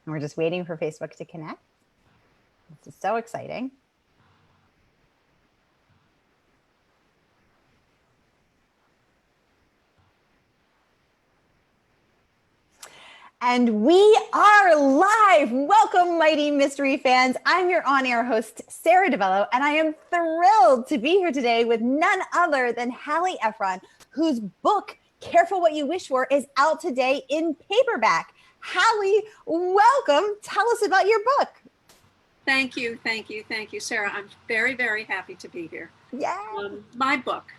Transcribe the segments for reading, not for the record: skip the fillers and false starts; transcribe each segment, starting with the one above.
And we're just waiting for Facebook to connect. This is so exciting. And we are live. Welcome, mighty mystery fans. I'm your on-air host, Sara DiVello, and I am thrilled to be here today with none other than Hallie Ephron, whose book, Careful What You Wish For, is out today in paperback. Hallie, welcome. Tell us about your book. Thank you, Sara. I'm very, very happy to be here. Yeah. My book.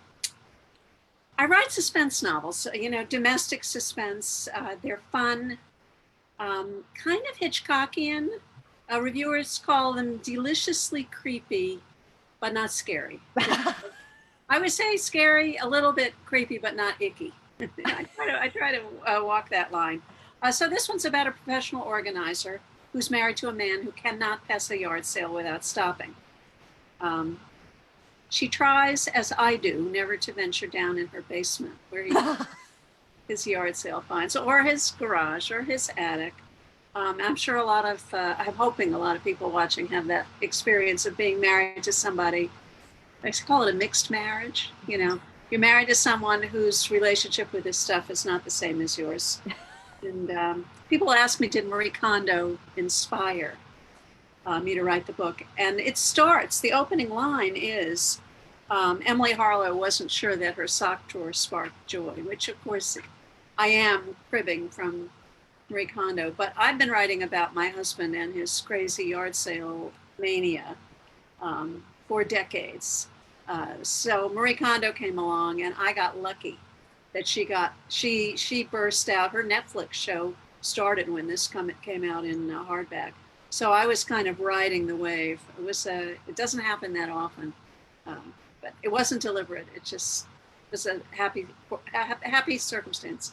I write suspense novels, domestic suspense. They're fun, kind of Hitchcockian. Reviewers call them deliciously creepy, but not scary. I would say scary, a little bit creepy, but not icky. I try to walk that line. So this one's about a professional organizer who's married to a man who cannot pass a yard sale without stopping. She tries, as I do, never to venture down in her basement where his yard sale finds, or his garage, or his attic. I'm sure I'm hoping a lot of people watching have that experience of being married to somebody. I call it a mixed marriage. You're married to someone whose relationship with this stuff is not the same as yours. And people ask me, did Marie Kondo inspire me to write the book? And it starts, the opening line is, Emily Harlow wasn't sure that her sock drawer sparked joy, which of course I am cribbing from Marie Kondo, but I've been writing about my husband and his crazy yard sale mania for decades. So Marie Kondo came along and I got lucky that she burst out. Her Netflix show started when this came out in hardback. So I was kind of riding the wave. It doesn't happen that often, but it wasn't deliberate. It just was a happy circumstance.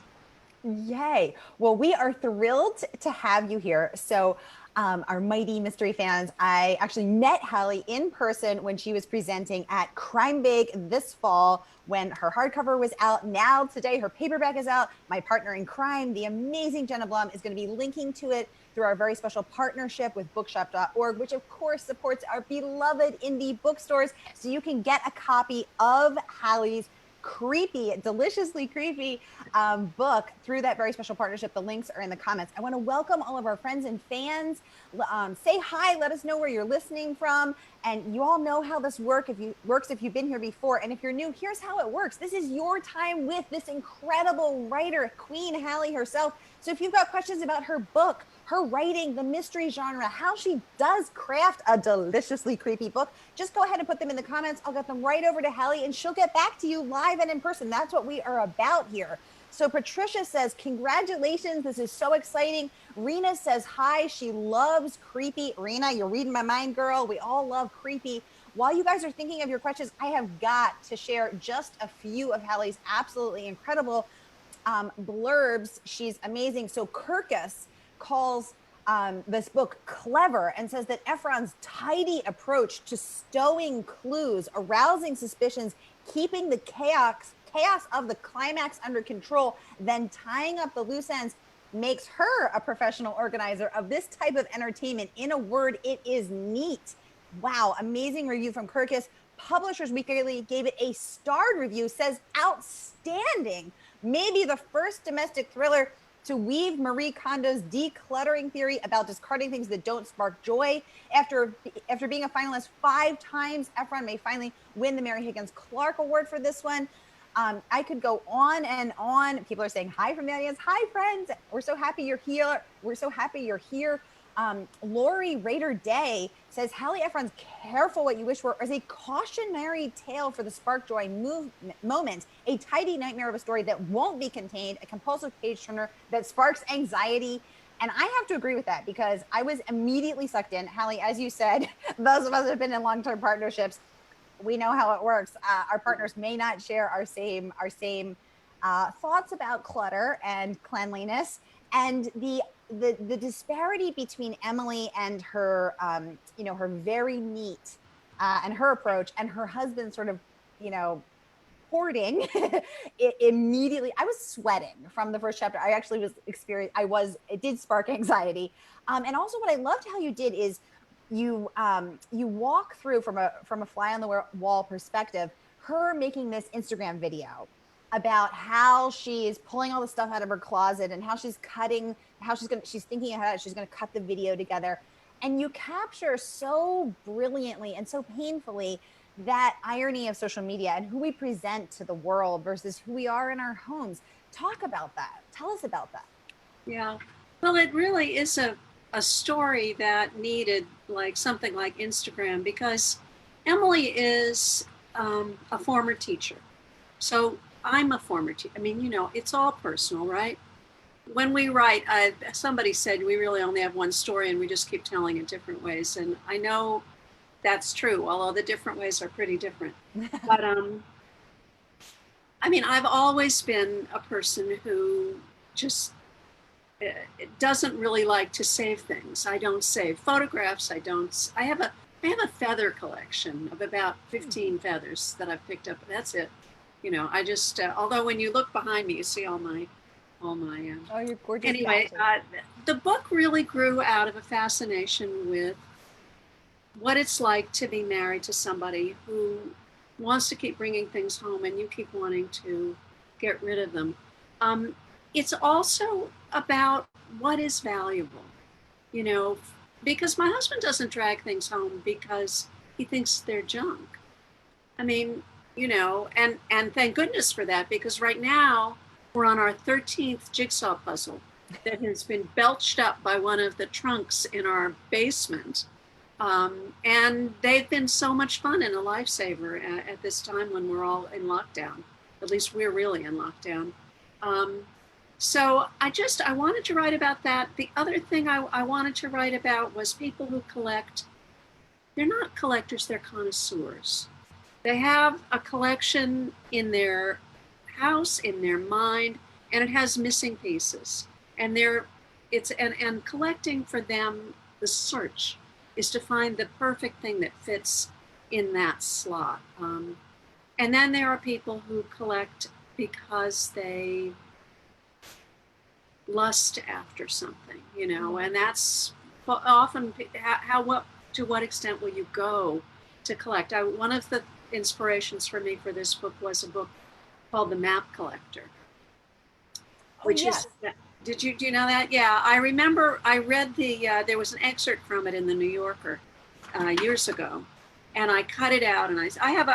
Yay. Well, we are thrilled to have you here. So our mighty mystery fans, I actually met Hallie in person when she was presenting at Crime Big this fall when her hardcover was out. Now today her paperback is out. My partner in crime, the amazing Jenna Blum, is going to be linking to it through our very special partnership with bookshop.org, which of course supports our beloved indie bookstores. So you can get a copy of Hallie's creepy, deliciously creepy book through that very special partnership. The links are in the comments. I want to welcome all of our friends and fans. Say hi, let us know where you're listening from. And you all know how this works if you've been here before. And if you're new, here's how it works. This is your time with this incredible writer, Queen Hallie herself. So if you've got questions about her book, her writing, the mystery genre, how she does craft a deliciously creepy book, just go ahead and put them in the comments. I'll get them right over to Hallie and she'll get back to you live and in person. That's what we are about here. So Patricia says, congratulations. This is so exciting. Rena says, hi. She loves creepy. Rena, you're reading my mind, girl. We all love creepy. While you guys are thinking of your questions, I have got to share just a few of Hallie's absolutely incredible blurbs. She's amazing. So Kirkus calls this book clever and says that Ephron's tidy approach to stowing clues, arousing suspicions, keeping the chaos of the climax under control, then tying up the loose ends makes her a professional organizer of this type of entertainment. In a word, it is neat. Wow, amazing review from Kirkus. Publishers Weekly gave it a starred review, says outstanding. Maybe the first domestic thriller to weave Marie Kondo's decluttering theory about discarding things that don't spark joy. After being a finalist 5 times, Ephron may finally win the Mary Higgins Clark Award for this one. I could go on and on. People are saying hi from the audience. Hi, friends. We're so happy you're here. We're so happy you're here. Lori Raider Day says, Hallie Ephron's Careful What You Wish For is a cautionary tale for the spark joy moment, a tidy nightmare of a story that won't be contained, a compulsive page turner that sparks anxiety. And I have to agree with that because I was immediately sucked in. Hallie, as you said, those of us that have been in long-term partnerships, we know how it works. Our partners may not share our same thoughts about clutter and cleanliness, and the disparity between Emily and her, her very neat and her approach, and her husband's sort of, reporting, it immediately, I was sweating from the first chapter. I actually was it did spark anxiety. And also what I loved how you did is you walk through from a fly on the wall perspective, her making this Instagram video about how she is pulling all the stuff out of her closet and how she's thinking ahead, she's gonna cut the video together. And you capture so brilliantly and so painfully that irony of social media and who we present to the world versus who we are in our homes. Talk about that. Tell us about that. Yeah. Well, it really is a story that needed like something like Instagram, because Emily is a former teacher. So I'm a former teacher. I mean, it's all personal, right? When we write, somebody said we really only have one story and we just keep telling it different ways. And I know that's true, although the different ways are pretty different. But I mean, I've always been a person who just doesn't really like to save things. I don't save photographs. I have a feather collection of about 15 feathers that I've picked up. That's it. I just, although when you look behind me, you see all my. Oh, you're gorgeous. Anyway, the book really grew out of a fascination with what it's like to be married to somebody who wants to keep bringing things home and you keep wanting to get rid of them. It's also about what is valuable, because my husband doesn't drag things home because he thinks they're junk. I mean, and thank goodness for that, because right now we're on our 13th jigsaw puzzle that has been belched up by one of the trunks in our basement. And they've been so much fun and a lifesaver at this time when we're all in lockdown. At least we're really in lockdown. So I wanted to write about that. The other thing I wanted to write about was people who collect. They're not collectors, they're connoisseurs. They have a collection in their house, in their mind, and it has missing pieces. And and collecting for them, the search is to find the perfect thing that fits in that slot. And then there are people who collect because they lust after something, and that's often to what extent will you go to collect? One of the inspirations for me for this book was a book called The Map Collector, which is, do you know that? Yeah, I remember I read there was an excerpt from it in the New Yorker years ago, and I cut it out, and I have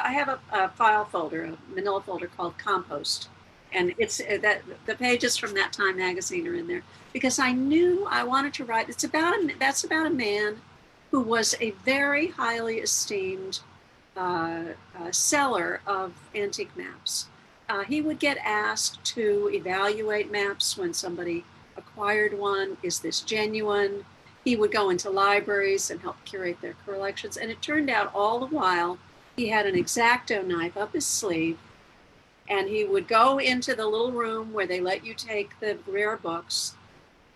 a file folder, a manila folder called Compost, and it's that the pages from that Time magazine are in there, because I knew I wanted to write. That's about a man who was a very highly esteemed seller of antique maps. He would get asked to evaluate maps when somebody acquired one. Is this genuine? He would go into libraries and help curate their collections. And it turned out all the while he had an X-Acto knife up his sleeve, and he would go into the little room where they let you take the rare books,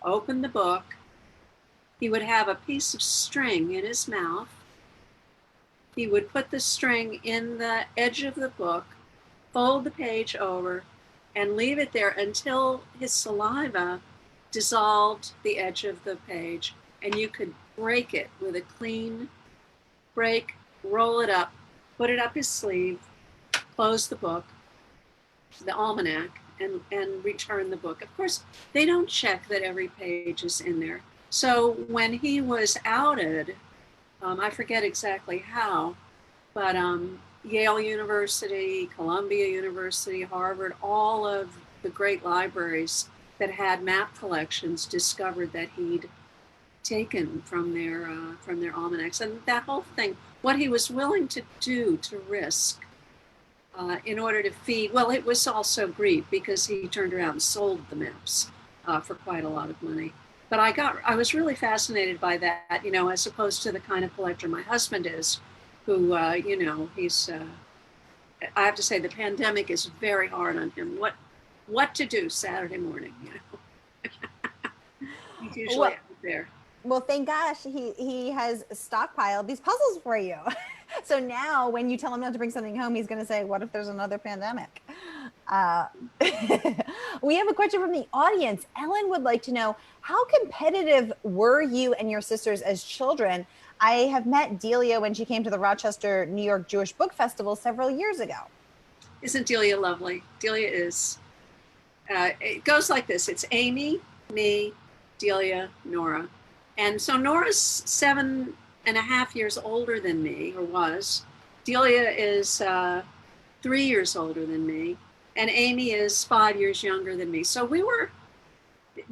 open the book. He would have a piece of string in his mouth. He would put the string in the edge of the book, fold the page over, and leave it there until his saliva dissolved the edge of the page, and you could break it with a clean break, roll it up, put it up his sleeve, close the book, the almanac, and return the book. Of course, they don't check that every page is in there. So when he was outed, I forget exactly how, but Yale University, Columbia University, Harvard, all of the great libraries that had map collections discovered that he'd taken from their almanacs. And that whole thing, what he was willing to do, to risk in order to feed, well, it was also greed, because he turned around and sold the maps for quite a lot of money. But I was really fascinated by that, as opposed to the kind of collector my husband is, who, he's, I have to say the pandemic is very hard on him. What to do Saturday morning, He's usually out there. Well, thank gosh he has stockpiled these puzzles for you. So now when you tell him not to bring something home, he's going to say, what if there's another pandemic? Uh, we have a question from the audience. Ellen would like to know, how competitive were you and your sisters as children? I have met Delia when she came to the Rochester, New York Jewish Book Festival several years ago. Isn't Delia lovely? Delia is, it goes like this. It's Amy, me, Delia, Nora. And so Nora's 7.5 years older than me, or was. Delia is 3 years older than me. And Amy is 5 years younger than me. So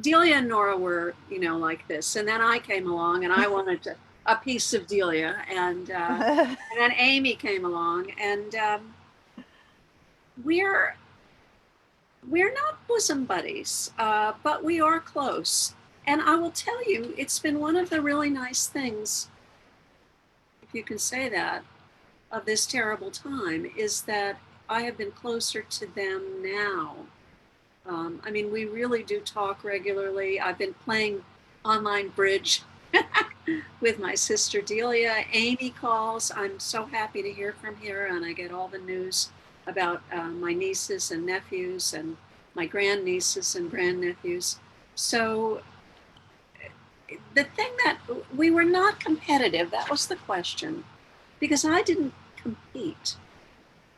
Delia and Nora were, like this. And then I came along and I wanted a piece of Delia. And then Amy came along. And we're not bosom buddies, but we are close. And I will tell you, it's been one of the really nice things, if you can say that, of this terrible time, is that I have been closer to them now. I mean, we really do talk regularly. I've been playing online bridge with my sister Delia. Amy calls. I'm so happy to hear from her, and I get all the news about my nieces and nephews and my grandnieces and grandnephews. So the thing that we were not competitive, that was the question, because I didn't compete.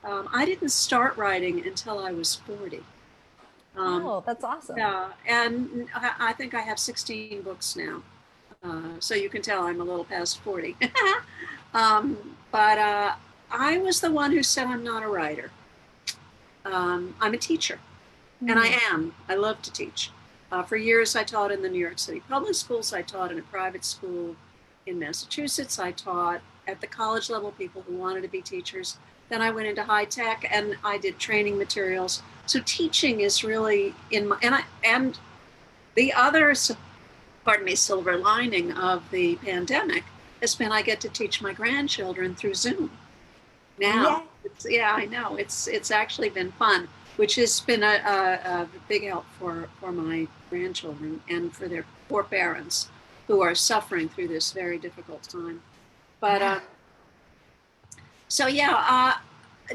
I didn't start writing until I was 40. Oh, that's awesome. Yeah, and I think I have 16 books now. So you can tell I'm a little past 40. But I was the one who said I'm not a writer. I'm a teacher, and I am. I love to teach. For years, I taught in the New York City public schools. I taught in a private school in Massachusetts. I taught at the college level, people who wanted to be teachers. Then I went into high tech and I did training materials. So teaching is really in my, and the other, silver lining of the pandemic has been I get to teach my grandchildren through Zoom. Now, yeah, I know, it's actually been fun, which has been a big help for my grandchildren and for their poor parents who are suffering through this very difficult time. But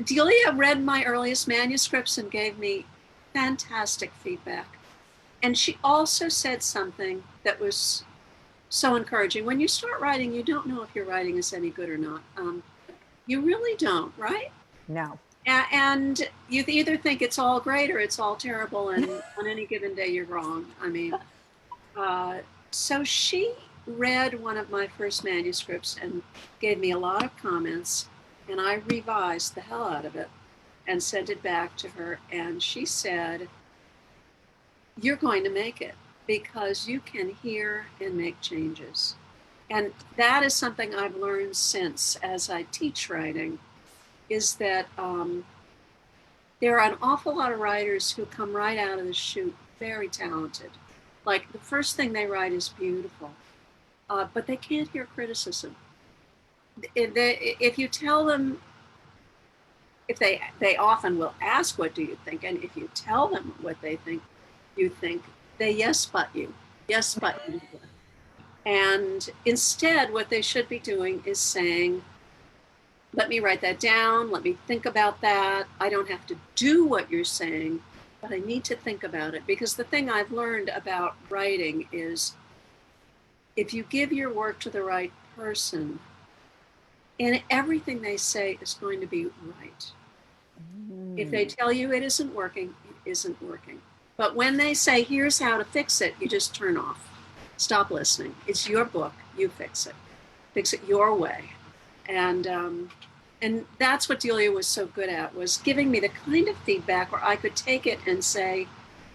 Delia read my earliest manuscripts and gave me fantastic feedback. And she also said something that was so encouraging. When you start writing, you don't know if your writing is any good or not. You really don't, right? No. And you either think it's all great or it's all terrible, and on any given day you're wrong. I mean, so she read one of my first manuscripts and gave me a lot of comments, and I revised the hell out of it and sent it back to her. And she said, you're going to make it because you can hear and make changes. And that is something I've learned since, as I teach writing, is that there are an awful lot of writers who come right out of the chute very talented. Like the first thing they write is beautiful, but they can't hear criticism. If you tell them, if they often will ask, what do you think? And if you tell them what they think, they yes but you. And instead, what they should be doing is saying, let me write that down. Let me think about that. I don't have to do what you're saying, but I need to think about it. Because the thing I've learned about writing is if you give your work to the right person, and everything they say is going to be right. If they tell you it isn't working, it isn't working. But when they say, here's how to fix it, you just turn off. Stop listening. It's your book. You fix it. Fix it your way. And that's what Delia was so good at, was giving me the kind of feedback where I could take it and say,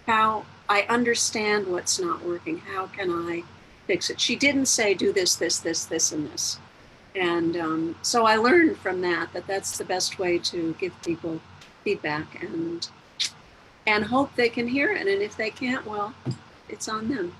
how I understand what's not working. How can I fix it? She didn't say, do this, this, this, this, and this. And so I learned from that that's the best way to give people feedback and hope they can hear it. And if they can't, well, it's on them.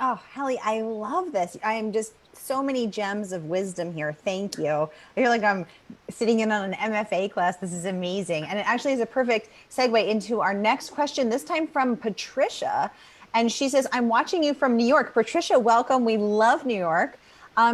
Oh, Hallie, I love this. I am just so many gems of wisdom here. Thank you. I feel like I'm sitting in on an MFA class. This is amazing. And it actually is a perfect segue into our next question, this time from Patricia. And she says, I'm watching you from New York. Patricia, welcome. We love New York.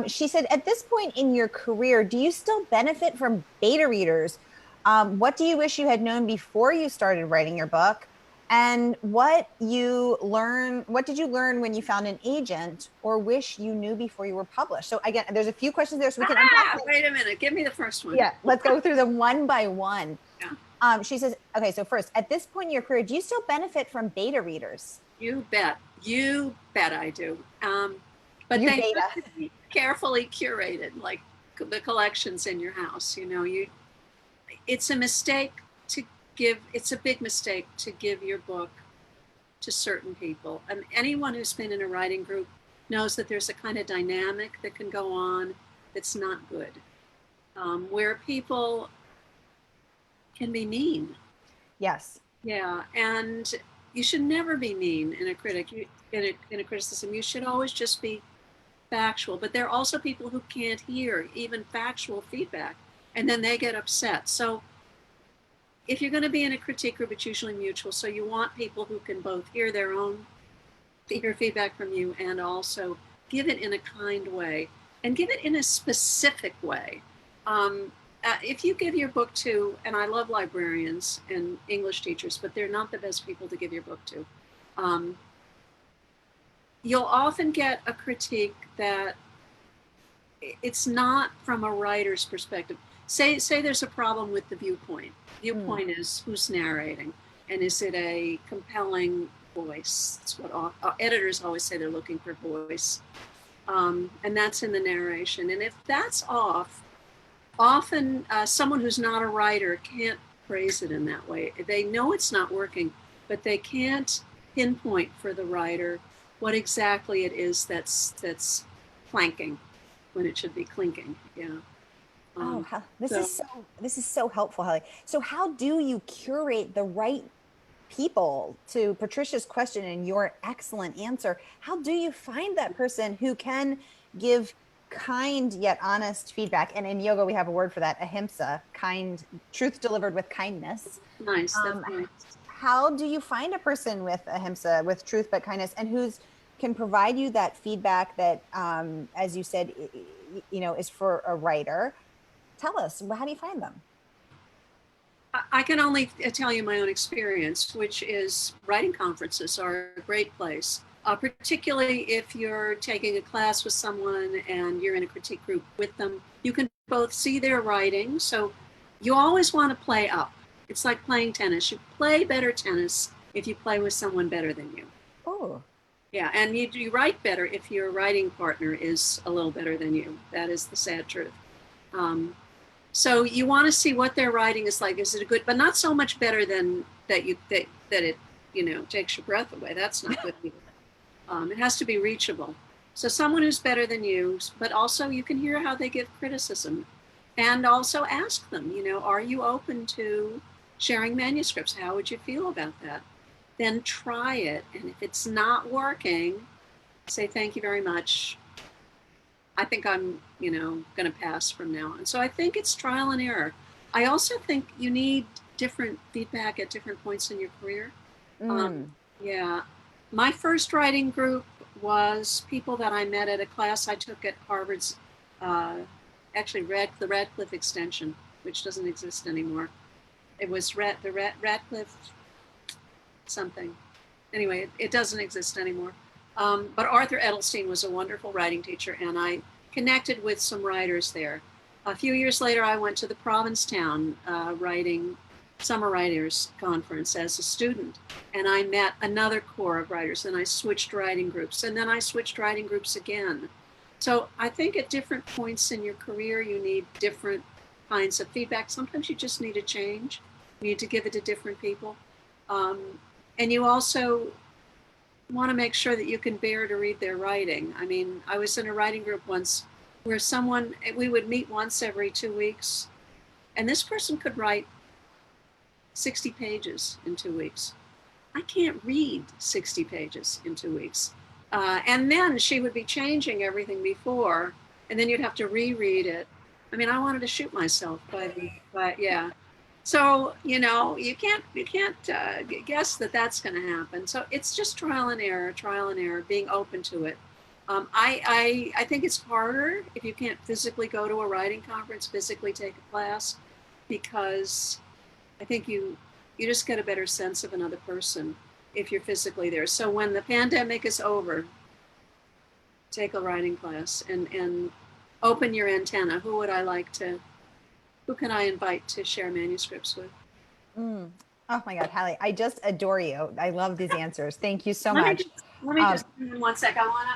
She said, at this point in your career, do you still benefit from beta readers? What do you wish you had known before you started writing your book? And what did you learn when you found an agent or wish you knew before you were published? So again, there's a few questions there so we can unpack them. Wait a minute. Give me the first one. Yeah, let's go through them one by one. Yeah. She says, okay, so first, at this point in your career, do you still benefit from beta readers? You bet. You bet I do. But You they beta. have to be carefully curated, like the collections in your house. You know, it's a mistake to give, it's a big mistake to give your book to certain people. And anyone who's been in a writing group knows that there's a kind of dynamic that can go on that's not good, where people can be mean. Yes. Yeah, and you should never be mean in a criticism. You should always just be factual. But there are also people who can't hear even factual feedback, and then they get upset. So if you're going to be in a critique group, it's usually mutual. So you want people who can both hear feedback from you and also give it in a kind way and give it in a specific way. If you give your book to, and I love librarians and English teachers, but they're not the best people to give your book to, you'll often get a critique that it's not from a writer's perspective. Say there's a problem with the viewpoint. Viewpoint is who's narrating, and is it a compelling voice? That's what editors always say, they're looking for voice. And that's in the narration. And if that's off, often someone who's not a writer can't phrase it in that way. They know it's not working, but they can't pinpoint for the writer what exactly it is that's clanking when it should be clinking. Yeah. This is so helpful, Hallie. So how do you curate the right people? To Patricia's question and your excellent answer, how do you find that person who can give kind yet honest feedback? And in yoga we have a word for that, ahimsa, kind, truth delivered with kindness. Nice. That's nice. How do you find a person with ahimsa, with truth but kindness, and who's can provide you that feedback that, as you said, is for a writer? Tell us, how do you find them? I can only tell you my own experience, which is writing conferences are a great place, particularly if you're taking a class with someone and you're in a critique group with them. You can both see their writing. So you always want to play up. It's like playing tennis. You play better tennis if you play with someone better than you. Oh. Yeah, and you write better if your writing partner is a little better than you. That is the sad truth. So you want to see what their writing is like. Is it a good, but not so much better than that it takes your breath away. That's not good either. It has to be reachable. So someone who's better than you, but also you can hear how they give criticism, and also ask them, are you open to sharing manuscripts? How would you feel about that? Then try it, and if it's not working, say thank you very much. I think I'm, going to pass from now on. So I think it's trial and error. I also think you need different feedback at different points in your career. Yeah. My first writing group was people that I met at a class I took at Harvard's, actually the Radcliffe Extension, which doesn't exist anymore. It was the Radcliffe something. Anyway, it doesn't exist anymore. But Arthur Edelstein was a wonderful writing teacher, and I connected with some writers there. A few years later, I went to the Provincetown Summer Writers Conference as a student, and I met another core of writers, and I switched writing groups, and then I switched writing groups again. So I think at different points in your career, you need different kinds of feedback. Sometimes you just need a change. You need to give it to different people. And you also want to make sure that you can bear to read their writing. I mean, I was in a writing group once where we would meet once every 2 weeks, and this person could write 60 pages in 2 weeks. I can't read 60 pages in 2 weeks. And then she would be changing everything before, and then you'd have to reread it. I mean, I wanted to shoot myself yeah. So, you can't guess that that's going to happen. So it's just trial and error, being open to it. I think it's harder if you can't physically go to a writing conference, physically take a class, because I think you just get a better sense of another person if you're physically there. So when the pandemic is over, take a writing class and open your antenna. Who can I invite to share manuscripts with? Mm. Oh my God, Hallie, I just adore you. I love these answers. Thank you so Let me much. just, let me Um, just, one sec. I want to.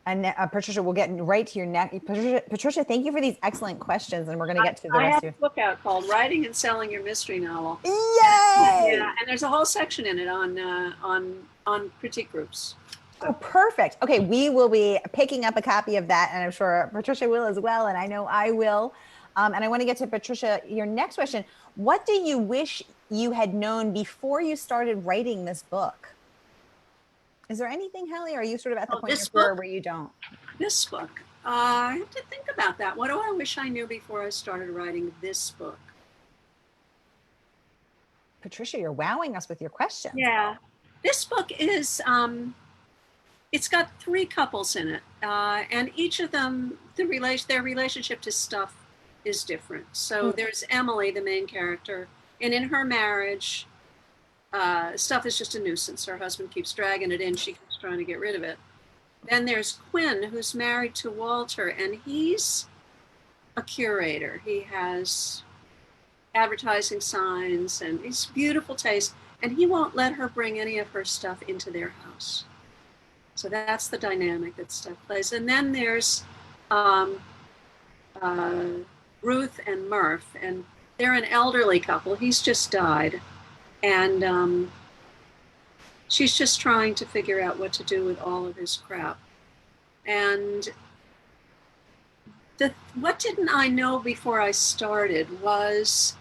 and Patricia, we'll get right to your next. Patricia, thank you for these excellent questions, and we're going to get to the I rest have of a book out called "Writing and Selling Your Mystery Novel." your. Yeah, Yay! and there's a whole section in it on critique groups. Oh, So perfect. Okay, we will be picking up a copy of that, and I'm sure Patricia will as well, and I know I will. And I want to get to Patricia, your next question. What do you wish you had known before you started writing this book? Is there anything, Hallie? Or are you sort of at the point in your this career book, where you don't? this book. I have to think about that. What do I wish I knew before I started writing this book? Patricia, you're wowing us with your questions. Yeah, this book is. It's got three couples in it, and each of them, their relationship to stuff is different. So Mm. there's Emily, the main character, and in her marriage, stuff is just a nuisance. Her husband keeps dragging it in. She keeps trying to get rid of it. Then there's Quinn, who's married to Walter, and he's a curator. He has advertising signs and he's beautiful taste, and he won't let her bring any of her stuff into their house. So that's the dynamic that stuff plays. And then there's um, uh, Ruth and Murph, and they're an elderly couple. He's just died, and she's just trying to figure out what to do with all of his crap. And what didn't I know before I started was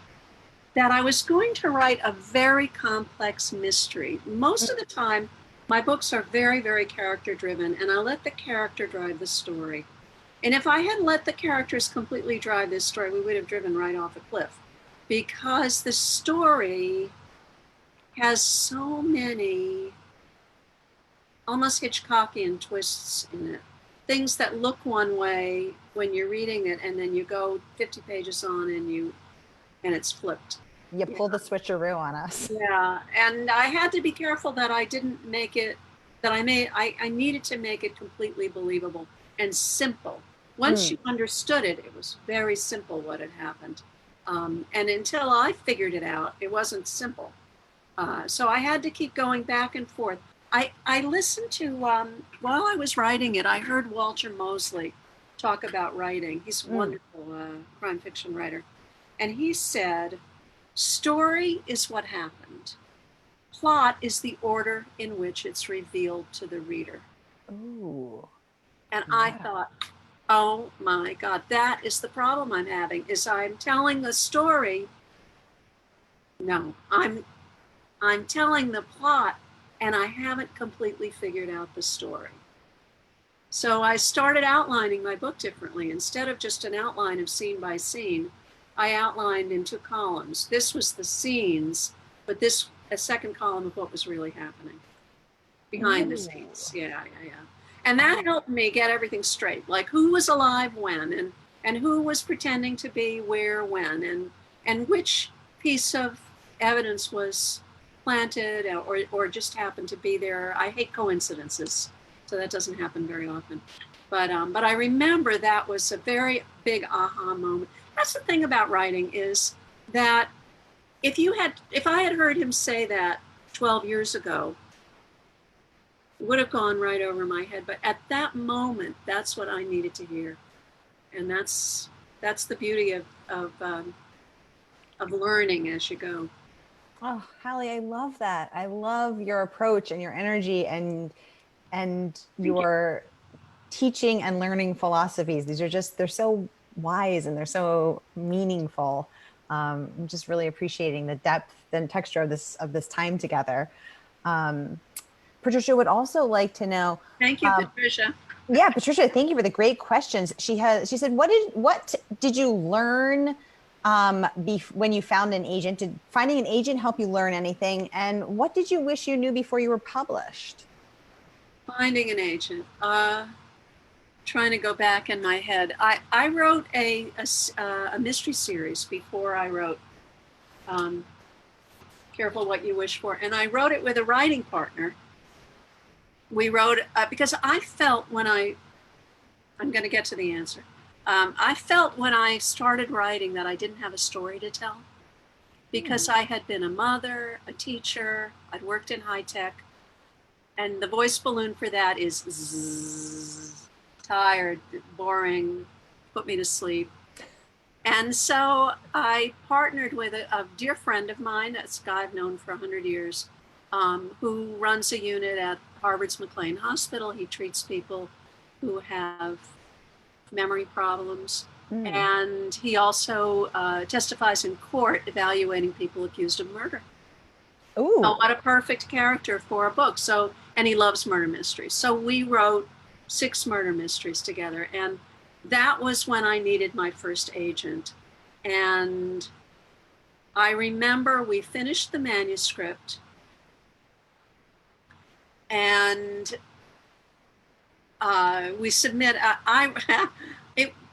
that I was going to write a very complex mystery. Most of the time, my books are very, very character driven, and I let the character drive the story. And if I had let the characters completely drive this story, we would have driven right off a cliff, because the story has so many almost Hitchcockian twists in it. Things that look one way when you're reading it, and then you go 50 pages on and it's flipped. You pull the switcheroo on us. Yeah, and I had to be careful that I didn't make it, that I needed to make it completely believable and simple. Once you understood it, it was very simple what had happened. And until I figured it out, it wasn't simple. So I had to keep going back and forth. I listened to, while I was writing it, I heard Walter Mosley talk about writing. He's a wonderful crime fiction writer. And he said, story is what happened. Plot is the order in which it's revealed to the reader. Ooh. And I thought, oh my God, that is the problem I'm having, is I'm telling a story. No, I'm telling the plot, and I haven't completely figured out the story. So I started outlining my book differently. Instead of just an outline of scene by scene, I outlined in two columns. This was the scenes, but this a second column of what was really happening behind the scenes. Yeah. And that helped me get everything straight, like who was alive when, and who was pretending to be where when, and which piece of evidence was planted or just happened to be there. I hate coincidences, so that doesn't happen very often. But I remember that was a very big aha moment. That's the thing about writing, is that if I had heard him say that 12 years ago, it would have gone right over my head. But at that moment, that's what I needed to hear, and that's the beauty of learning as you go. Oh, Hallie, I love that. I love your approach and your energy and your teaching and learning philosophies. These are just, they're so wise and they're so meaningful. I'm just really appreciating the depth and texture of this time together. Patricia would also like to know. Thank you, Patricia. Yeah, Patricia, thank you for the great questions. She said, what did you learn when you found an agent? Did finding an agent help you learn anything? And what did you wish you knew before you were published? Finding an agent. Trying to go back in my head. I wrote a mystery series before I wrote Careful What You Wish For. And I wrote it with a writing partner. We wrote, because I felt when I'm going to get to the answer. I felt when I started writing that I didn't have a story to tell, because I had been a mother, a teacher, I'd worked in high tech, and the voice balloon for that is zzz, tired, boring, put me to sleep. And so I partnered with a dear friend of mine, a guy I've known for 100 years, who runs a unit at Harvard's McLean Hospital. He treats people who have memory problems. And he also testifies in court evaluating people accused of murder. Ooh. Oh, what a perfect character for a book. So, and he loves murder mysteries. So we wrote 6 murder mysteries together. And that was when I needed my first agent. And I remember we finished the manuscript, and we submit.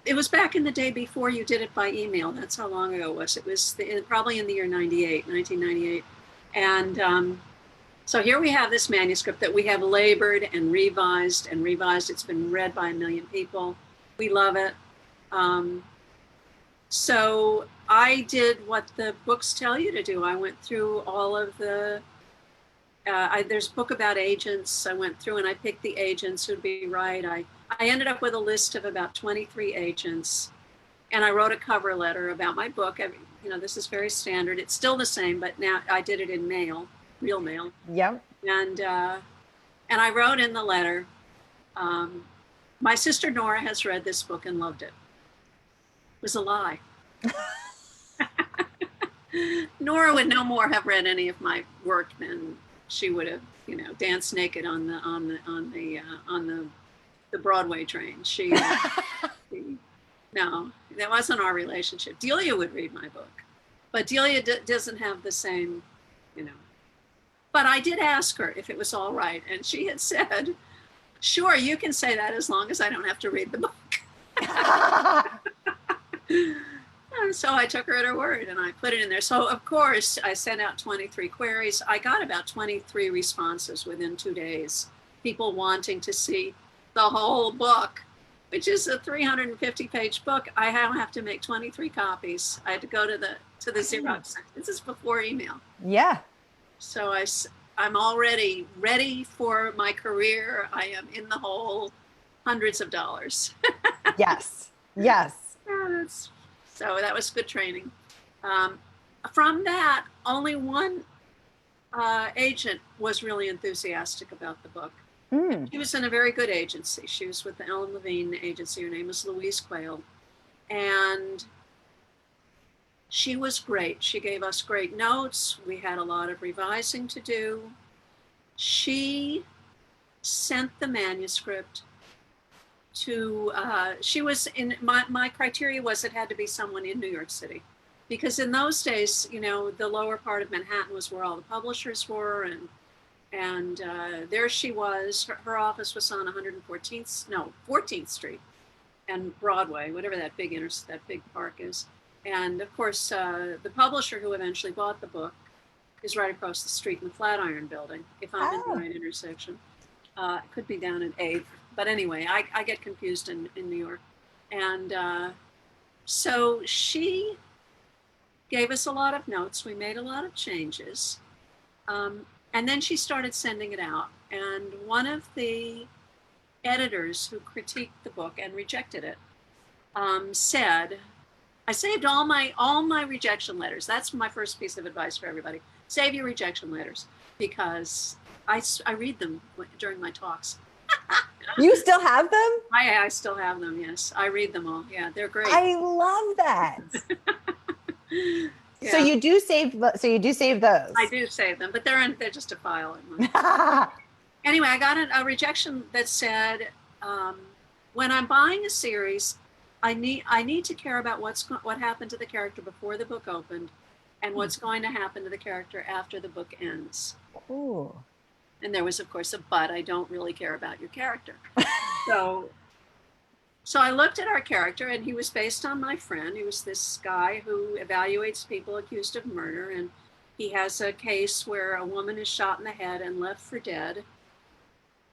It was back in the day before you did it by email. That's how long ago it was. It was probably in the year 1998. And so here we have this manuscript that we have labored and revised and revised. It's been read by 1 million people. We love it. So I did what the books tell you to do. I went through all of the, there's a book about agents. I went through and I picked the agents who'd be right. I ended up with a list of about 23 agents, and I wrote a cover letter about my book. This is very standard. It's still the same, but now I did it in mail, real mail. Yep. And I wrote in the letter, my sister Nora has read this book and loved it. It was a lie. Nora would no more have read any of my work than she would have, danced naked on the Broadway train. No, that wasn't our relationship. Delia would read my book, but Delia doesn't have the same, But I did ask her if it was all right, and she had said, "Sure, you can say that as long as I don't have to read the book." And so I took her at her word, and I put it in there. So of course I sent out 23 queries. I got about 23 responses within 2 days. People wanting to see the whole book, which is a 350-page book. I now have to make 23 copies. I had to go to the Xerox. This is before email. Yeah. So I'm already ready for my career. I am in the hole, hundreds of dollars. Yes. Yes. Yeah, so that was good training. From that, only one agent was really enthusiastic about the book. She was in a very good agency. She was with the Ellen Levine agency. Her name was Louise Quayle. And she was great. She gave us great notes. We had a lot of revising to do. She sent the manuscript to, she was in, my criteria was it had to be someone in New York City. Because in those days, the lower part of Manhattan was where all the publishers were, and there she was. Her office was on 14th Street and Broadway, whatever that big park is. And of course, the publisher who eventually bought the book is right across the street in the Flatiron Building, if I'm in the right intersection. It could be down at 8th, but anyway, I get confused in New York. And so she gave us a lot of notes. We made a lot of changes. And then she started sending it out. And one of the editors who critiqued the book and rejected it said, I saved all my rejection letters. That's my first piece of advice for everybody. Save your rejection letters, because I read them during my talks. You still have them? I still have them, yes. I read them all. Yeah, they're great. I love that. Yeah. So you do save those. I do save them, but they're just a file. Anyway, I got a rejection that said, when I'm buying a series, I need to care about what happened to the character before the book opened, and what's going to happen to the character after the book ends. Ooh. And there was, of course, a but. I don't really care about your character. So I looked at our character, and he was based on my friend. He was this guy who evaluates people accused of murder, and he has a case where a woman is shot in the head and left for dead.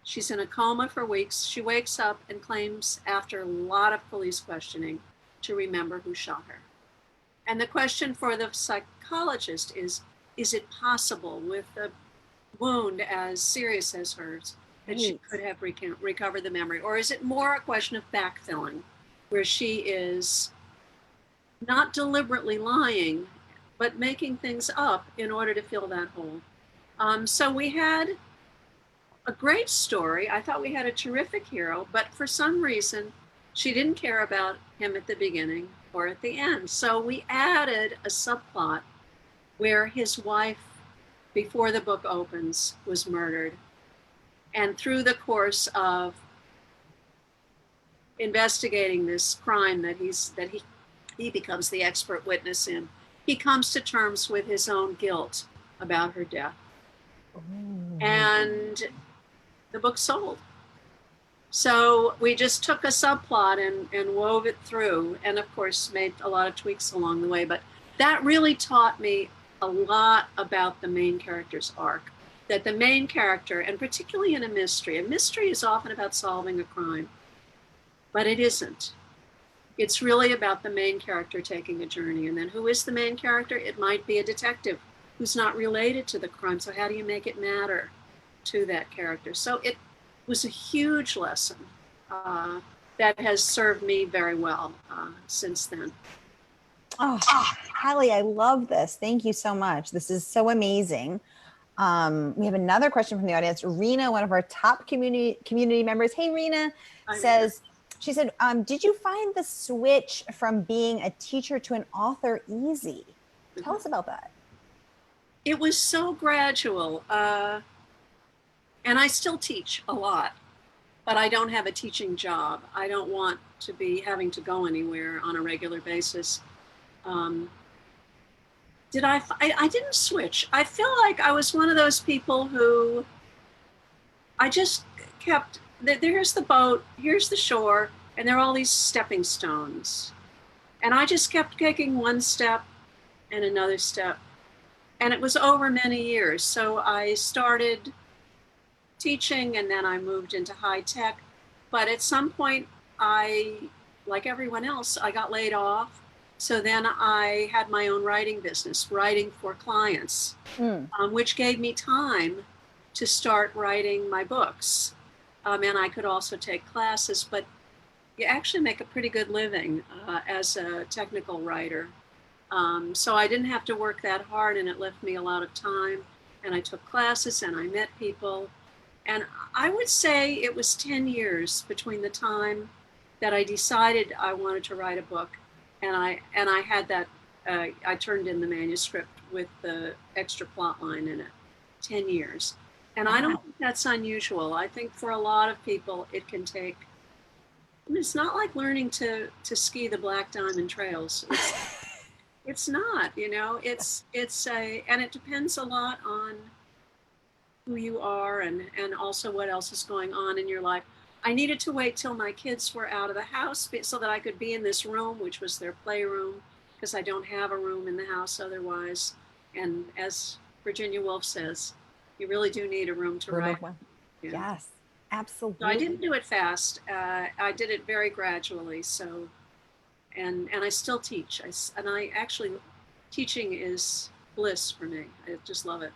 She's in a coma for weeks. She wakes up and claims, after a lot of police questioning, to remember who shot her. And the question for the psychologist is it possible with a wound as serious as hers that she could have recovered the memory? Or is it more a question of backfilling, where she is not deliberately lying, but making things up in order to fill that hole? So we had a great story. I thought we had a terrific hero, but for some reason, she didn't care about him at the beginning or at the end. So we added a subplot where his wife, before the book opens, was murdered. And through the course of investigating this crime that he becomes the expert witness in, he comes to terms with his own guilt about her death. And the book sold. So we just took a subplot and wove it through, and of course made a lot of tweaks along the way. But that really taught me a lot about the main character's arc. That the main character, and particularly in a mystery is often about solving a crime, but it isn't. It's really about the main character taking a journey. And then who is the main character? It might be a detective who's not related to the crime. So how do you make it matter to that character? So it was a huge lesson that has served me very well since then. Oh, Hallie, I love this. Thank you so much. This is so amazing. We have another question from the audience. Rena, one of our top community members. Hey, Rena, she said, did you find the switch from being a teacher to an author easy? Tell us about that. It was so gradual. And I still teach a lot, but I don't have a teaching job. I don't want to be having to go anywhere on a regular basis. I didn't switch. I feel like I was one of those people who I just kept, here's the boat, here's the shore, and there are all these stepping stones. And I just kept taking one step and another step. And it was over many years. So I started teaching, and then I moved into high tech. But at some point, like everyone else, I got laid off. So then I had my own writing business, writing for clients, which gave me time to start writing my books. And I could also take classes, but you actually make a pretty good living as a technical writer. So I didn't have to work that hard, and it left me a lot of time. And I took classes and I met people. And I would say it was 10 years between the time that I decided I wanted to write a book and I had that, I turned in the manuscript with the extra plot line in it. 10 years. And I don't think that's unusual. I think for a lot of people, it can take, it's not like learning to ski the Black Diamond Trails. It's not, it's and it depends a lot on who you are and also what else is going on in your life. I needed to wait till my kids were out of the house so that I could be in this room, which was their playroom, because I don't have a room in the house otherwise. And as Virginia Woolf says, you really do need a room to write. Yeah. Yes, absolutely. So I didn't do it fast. I did it very gradually. So, and I still teach. I actually, teaching is bliss for me. I just love it.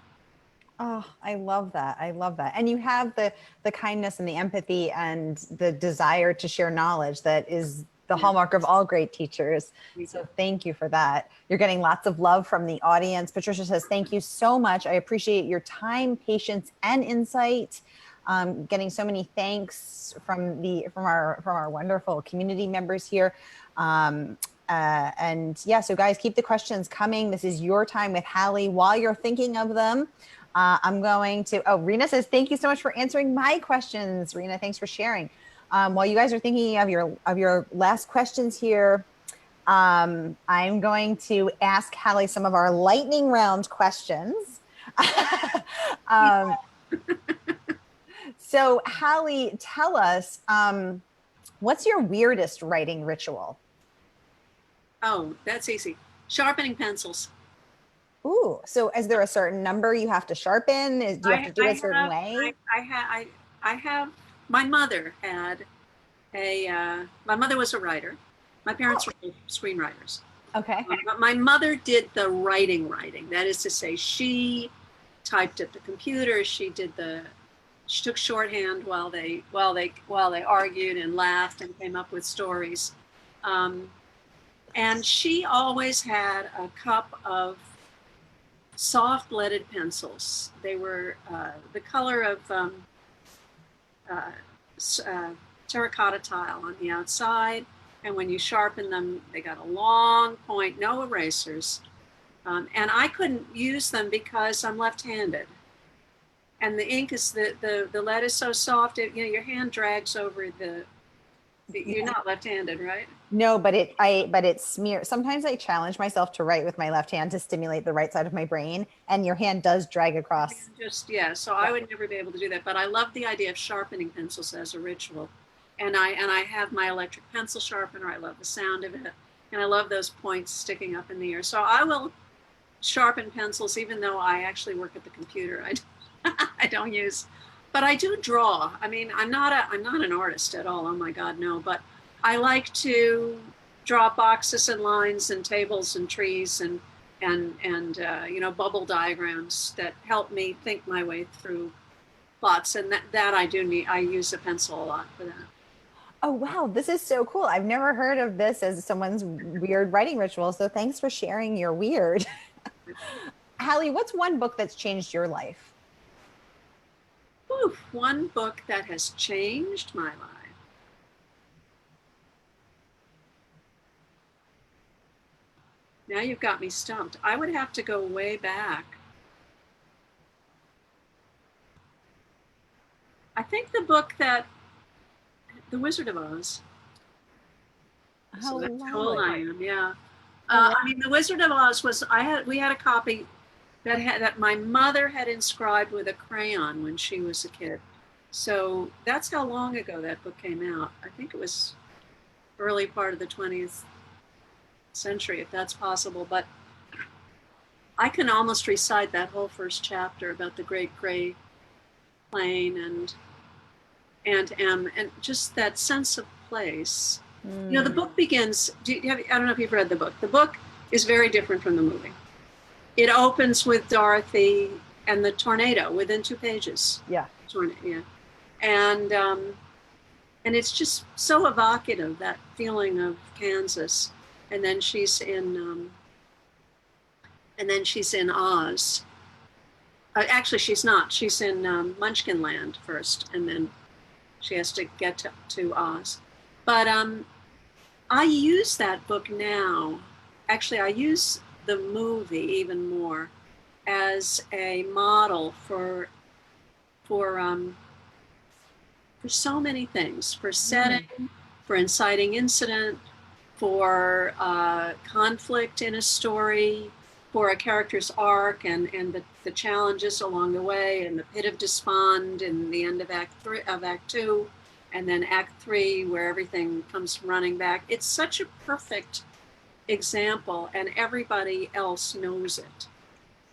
Oh, I love that. I love that. And you have the kindness and the empathy and the desire to share knowledge that is the hallmark of all great teachers. So thank you for that. You're getting lots of love from the audience. Patricia says, thank you so much. I appreciate your time, patience, and insight. Getting so many thanks from our wonderful community members here. And yeah, so guys, keep the questions coming. This is your time with Hallie. While you're thinking of them, I'm going to, Rena says, thank you so much for answering my questions. Rena, thanks for sharing. While you guys are thinking of your last questions here, I'm going to ask Hallie some of our lightning round questions. So, Hallie, tell us, what's your weirdest writing ritual? Oh, that's easy. Sharpening pencils. Ooh, so is there a certain number you have to sharpen? Do you have to do I it a certain have, way? I have, my mother had my mother was a writer. My parents Oh, were screenwriters. okay. But my mother did the writing. That is to say, she typed at the computer. She took shorthand while they argued and laughed and came up with stories. Um, and she always had a cup of soft leaded pencils. They were the color of uh, terracotta tile on the outside. And when you sharpen them, they got a long point, no erasers. And I couldn't use them because I'm left-handed. And the ink is the lead is so soft, your hand drags over you're Yeah. not left-handed, right? No, but it smears. Sometimes I challenge myself to write with my left hand to stimulate the right side of my brain, and your hand does drag across. Just, yeah, so Yeah. I would never be able to do that. But I love the idea of sharpening pencils as a ritual. And I have my electric pencil sharpener. I love the sound of it. And I love those points sticking up in the air. So I will sharpen pencils, even though I actually work at the computer. I don't use, but I do draw. I mean, I'm not an artist at all. Oh my God, no. But I like to draw boxes and lines and tables and trees and bubble diagrams that help me think my way through plots. And that I do need. I use a pencil a lot for that. Oh, wow. This is so cool. I've never heard of this as someone's weird writing ritual. So thanks for sharing your weird. Hallie, what's one book that's changed your life? Whew, one book that has changed my life. Now you've got me stumped. I would have to go way back. I think the book that The Wizard of Oz. How So that's how old lovely. I am. Yeah. Oh, wow. I mean, The Wizard of Oz was. We had a copy that my mother had inscribed with a crayon when she was a kid. So that's how long ago that book came out. I think it was early part of the 20th century, if that's possible. But I can almost recite that whole first chapter about the great gray plane and just that sense of place. You know, the Mm, book begins. I don't know if you've read the book. The book is very different from the movie. It opens with Dorothy and the tornado within 2 pages. yeah. Yeah, and um, and it's just so evocative, that feeling of Kansas, and then she's in Oz. Actually, she's not. She's in Munchkin Land first, and then she has to get to Oz. But I use that book now. Actually, I use the movie even more as a model for for so many things, for Mm, setting, for inciting incident, for conflict in a story, for a character's arc and the challenges along the way, and the pit of despond in the end of Act Two, and then Act Three, where everything comes running back. It's such a perfect example, and everybody else knows it.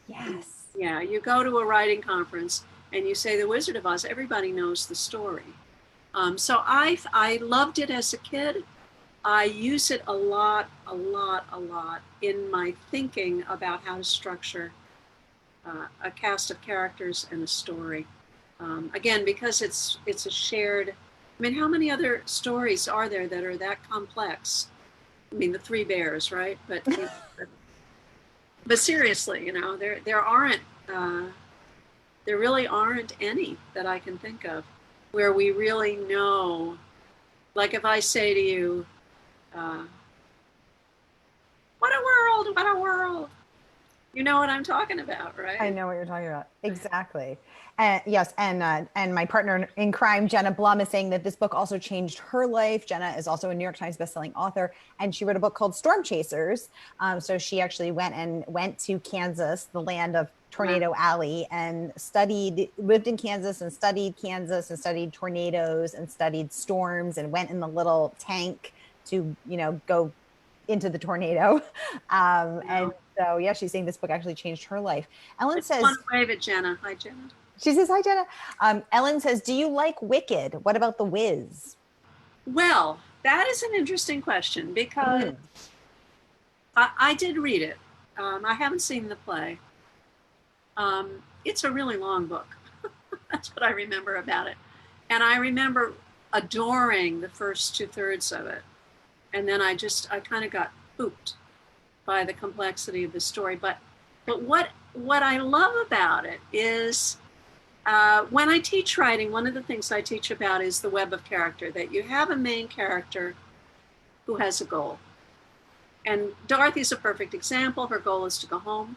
yes. Yeah, you go to a writing conference and you say The Wizard of Oz, everybody knows the story. So I loved it as a kid. I use it a lot in my thinking about how to structure a cast of characters and a story. Again, because it's a shared. I mean, how many other stories are there that are that complex? I mean, the Three Bears, right? But seriously, uh, there really aren't any that I can think of where we really know. Like if I say to you, uh, "What a world! What a world!" You know what I'm talking about, I right? know what you're talking about. Exactly. And yes, and my partner in crime, Jenna Blum, is saying that this book also changed her life. Jenna is also a New York Times bestselling author, and she wrote a book called Storm Chasers. So she actually went to Kansas, the land of Wow. Tornado Alley, and lived in Kansas and studied tornadoes and studied storms, and went in the little tank to, go into the tornado. And Wow. so, yeah, she's saying this book actually changed her life. I Ellen just want says, to wave at Jenna. Hi, Jenna. she says, hi, Jenna. Ellen says, do you like Wicked? What about The Wiz? Well, that is an interesting question because Mm. I did read it. I haven't seen the play. It's a really long book. That's what I remember about it. And I remember adoring the first two-thirds of it. And then I kind of got pooped by the complexity of the story. But what I love about it is when I teach writing, one of the things I teach about is the web of character, that you have a main character who has a goal. And Dorothy's a perfect example. Her goal is to go home.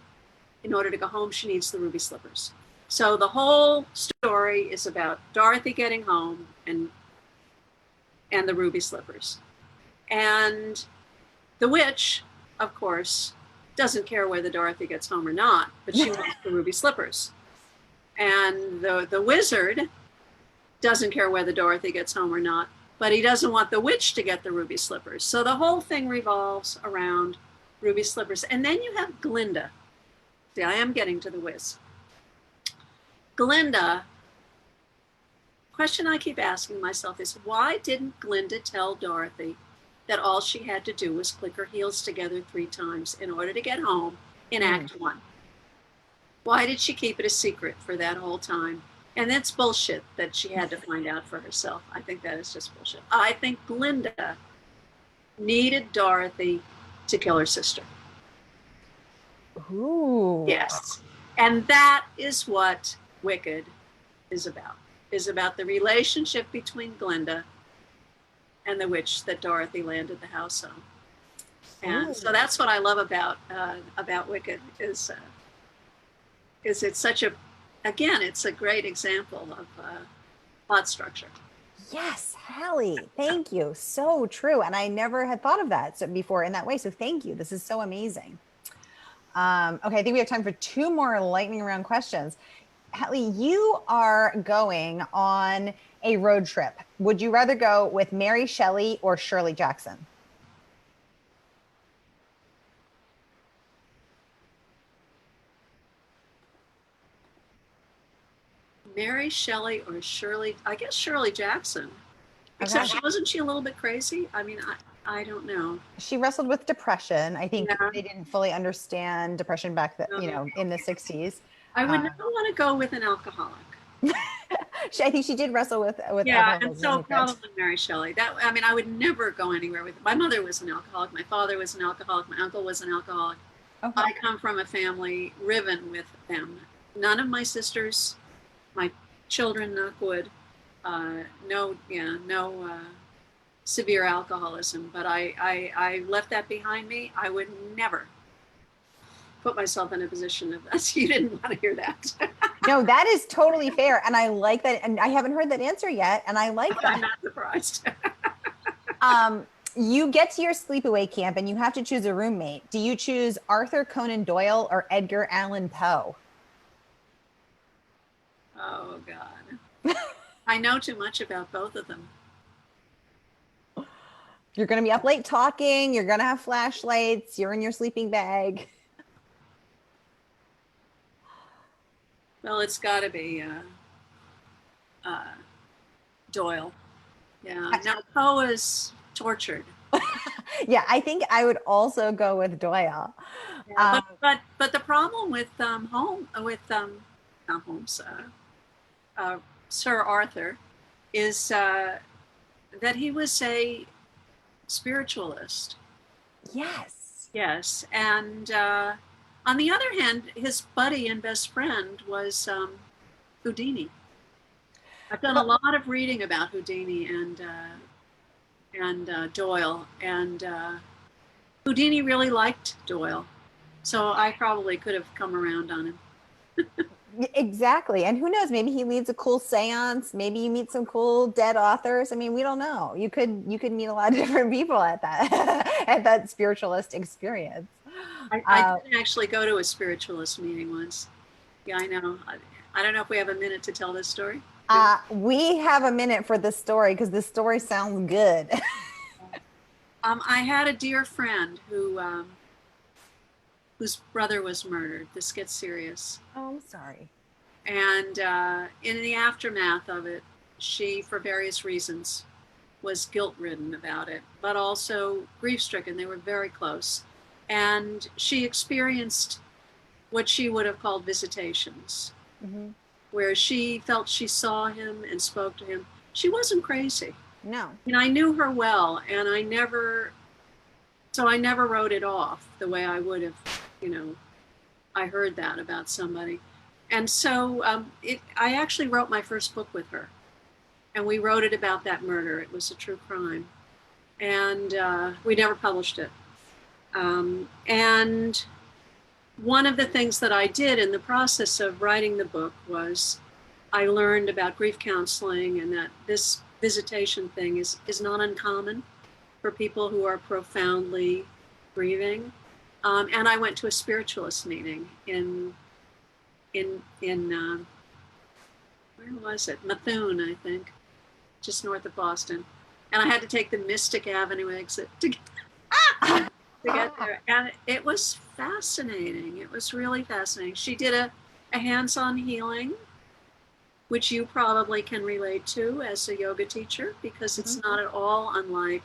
In order to go home, she needs the ruby slippers. So the whole story is about Dorothy getting home and the ruby slippers. And the witch, of course, doesn't care whether Dorothy gets home or not, but she wants the ruby slippers. And the wizard doesn't care whether Dorothy gets home or not, but he doesn't want the witch to get the ruby slippers. So the whole thing revolves around ruby slippers. And then you have Glinda. See, I am getting to the whiz. Glinda, question I keep asking myself is, why didn't Glinda tell Dorothy that all she had to do was click her heels together 3 times in order to get home in Mm. Act 1? Why did she keep it a secret for that whole time? And that's bullshit that she had to find out for herself. I think that is just bullshit. I think Glinda needed Dorothy to kill her sister. Ooh. Yes. And that is what Wicked is about the relationship between Glinda and the witch that Dorothy landed the house on. And so Ooh. that's what I love about Wicked is it's such a, again, it's a great example of plot structure. Yes, Hallie, thank you. So true. And I never had thought of that before in that way. So thank you. This is so amazing. Okay, I think we have time for 2 more lightning round questions. Hallie, you are going on a road trip. Would you rather go with Mary Shelley or Shirley Jackson? Mary Shelley or Shirley, I guess Shirley Jackson. Except Okay. wasn't she a little bit crazy? I mean, I don't know. She wrestled with depression. I think Yeah. they didn't fully understand depression back then, No. in the 60s. I would Uh, never want to go with an alcoholic. I think she did wrestle with Yeah, and alcoholism as so a kid. probably Mary Shelley. That I mean, I would never go anywhere with. My mother was an alcoholic. My father was an alcoholic. My uncle was an alcoholic. Okay. I come from a family riven with them. None of my sisters, my children, knock wood, no severe alcoholism. But I left that behind me. I would never put myself in a position of that. You didn't want to hear that. No, that is totally fair. And I like that. And I haven't heard that answer yet. And I like I'm that. not surprised. You get to your sleepaway camp and you have to choose a roommate. Do you choose Arthur Conan Doyle or Edgar Allan Poe? Oh God. I know too much about both of them. You're going to be up late talking. You're going to have flashlights. You're in your sleeping bag. Well, it's got to be uh, Doyle. Yeah. Now Poe is tortured. Yeah, I think I would also go with Doyle. Yeah, but the problem with Holmes, Sir Arthur, is that he was a spiritualist. Yes. Yes, and on the other hand, his buddy and best friend was Houdini. I've done a Well, lot of reading about Houdini and Doyle, and Houdini really liked Doyle. So I probably could have come around on him. Exactly. And who knows, maybe he leads a cool seance. Maybe you meet some cool dead authors. I mean, we don't know. You could meet a lot of different people at that at that spiritualist experience. I Uh, did actually go to a spiritualist meeting once. Yeah, I know. I don't know if we have a minute to tell this story. we have a minute for this story because this story sounds good. I had a dear friend whose brother was murdered. This gets serious. Oh, I'm sorry. And in the aftermath of it, she, for various reasons, was guilt ridden about it, but also grief stricken. They were very close. And she experienced what she would have called visitations, Hmm. where she felt she saw him and spoke to him. She wasn't crazy. No. And I knew her well, and I never wrote it off the way I would have, I heard that about somebody. And so I actually wrote my first book with her, and we wrote it about that murder. It was a true crime, and we never published it. And one of the things that I did in the process of writing the book was I learned about grief counseling and that this visitation thing is not uncommon for people who are profoundly grieving. And I went to a spiritualist meeting in where was it? Methuen, I think, just north of Boston. And I had to take the Mystic Avenue exit to get there. And it was fascinating. It was really fascinating. She did a hands-on healing, which you probably can relate to as a yoga teacher because it's not at all unlike.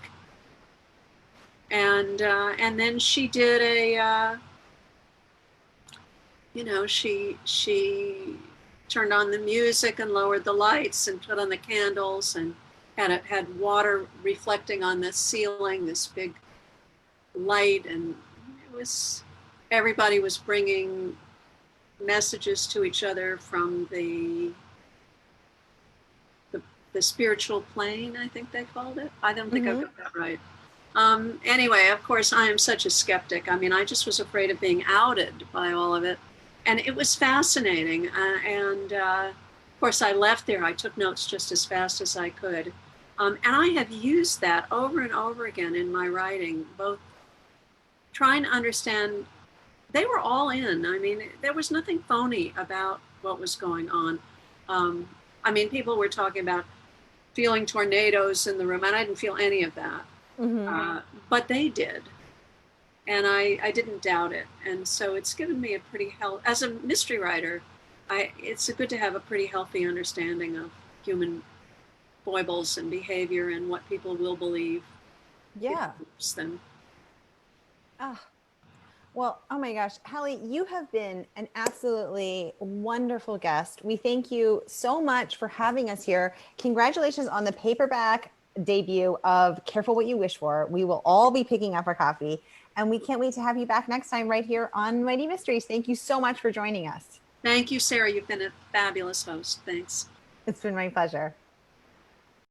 And then she did she turned on the music and lowered the lights and put on the candles and had water reflecting on the ceiling, this big light, and everybody was bringing messages to each other from the spiritual plane, I think they called it. I don't think I got that right. Anyway, of course, I am such a skeptic. I mean, I just was afraid of being outed by all of it. And it was fascinating. Of course, I left there. I took notes just as fast as I could. And I have used that over and over again in my writing, both trying to understand. They were all in. I mean, there was nothing phony about what was going on. I mean, people were talking about feeling tornadoes in the room, and I didn't feel any of that. But they did. And I didn't doubt it. And so it's given me a pretty as a mystery writer, it's good to have a pretty healthy understanding of human foibles and behavior and what people will believe. Yeah. Them. Oh, well, oh my gosh, Hallie, you have been an absolutely wonderful guest. We thank you so much for having us here. Congratulations on the paperback debut of Careful What You Wish For. We will all be picking up our copy, and we can't wait to have you back next time right here on Mighty Mysteries. Thank you so much for joining us. Thank you, Sarah. You've been a fabulous host. Thanks. It's been my pleasure.